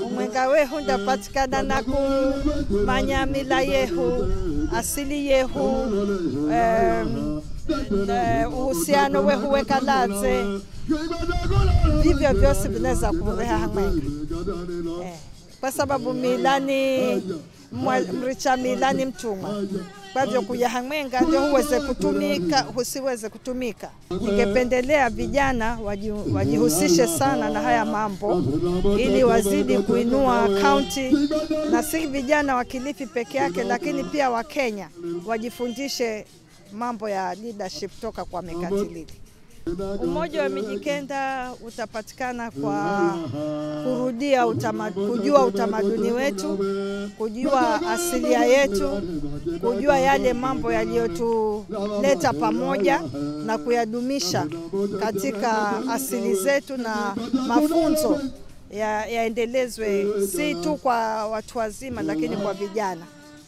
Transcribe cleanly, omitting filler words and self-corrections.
Umwenga wehu ndapatikana na kumanya mila yehu, asili yehu, uhusiano wehu wekaladze. Vivyo vyose vinaweza kureha hamwenga. Kwa sababu milani mricha milani mtumwa. Kwa hivyo kuja hamwenga ndio huweze kutumika, husiweze kutumika. Ningependelea vijana wajihusishe sana na haya mambo ili wazidi kuinua county, na si vijana wa Kilifi peke yake lakini pia wa Kenya wajifundishe mambo ya leadership toka kwa Mekatilili. Umoja wa Mijikenda utapatikana kwa kurudia kujua utamaduni wetu, kujua asilia yetu, kujua yale mambo yaliyotuleta pamoja na kuyadumisha katika asili zetu, na mafunzo yaendelezwe si tu kwa watu wazima lakini kwa vijana.